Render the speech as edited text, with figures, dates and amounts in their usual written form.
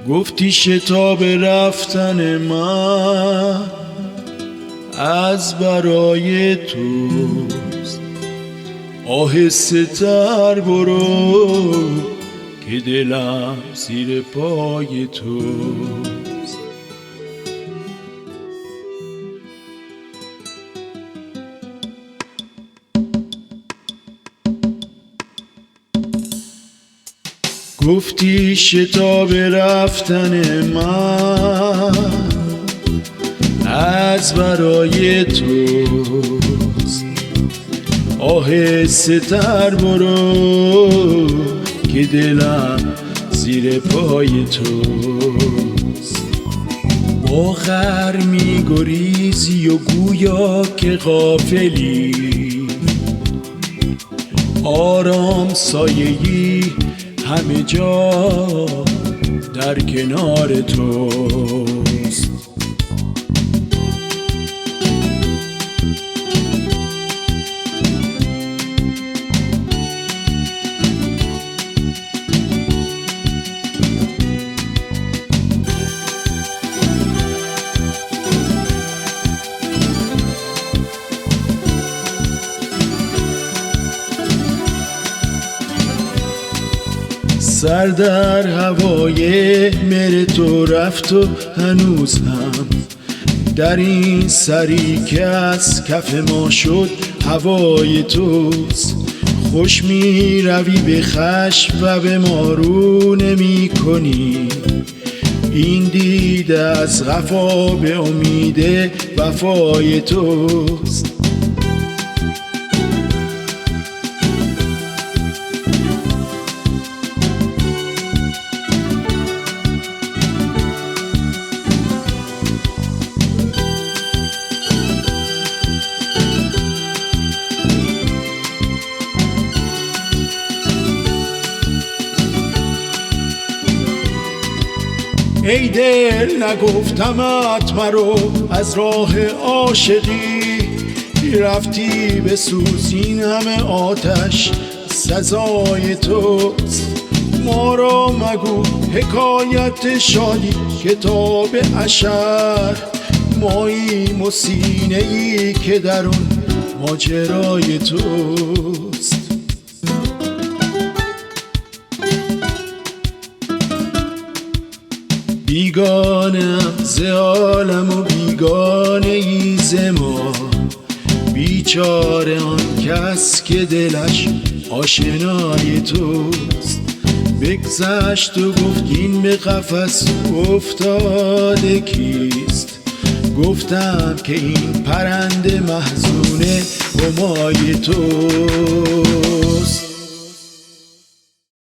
گفتی شتاب رفتن من از برای توست، آهسته تر برو که دلم زیر پای توست. گفتی شتاب رفتن من از برای توست، آهسته تر برو که دلم زیر پای توست. با غر می گریزی و گویا که غافلی، آرام سایه‌ای همه جا در کنار توست. سر در هوای مهر تو رفت و هنوز هم در این سری که از کف ما شد هوای توست. خوش می روی به خشم و به ما رو نمی کنی، این دیده از قفا به امید وفای توست. ای دل نگفتمت مرو از راه عاشقی، رفتی به سوز این همه آتش سزای توست. ما را مگو حکایت شادی کتاب اشر، ماییم و سینه ای که در اون ماجرای توست. بیگانم ز عالم و بیگانه ای ز ما، بیچاره آن کس که دلش آشنای توست. بگذشت و گفت این به قفس افتاده کیست، گفتم که این پرنده محزون همای توست.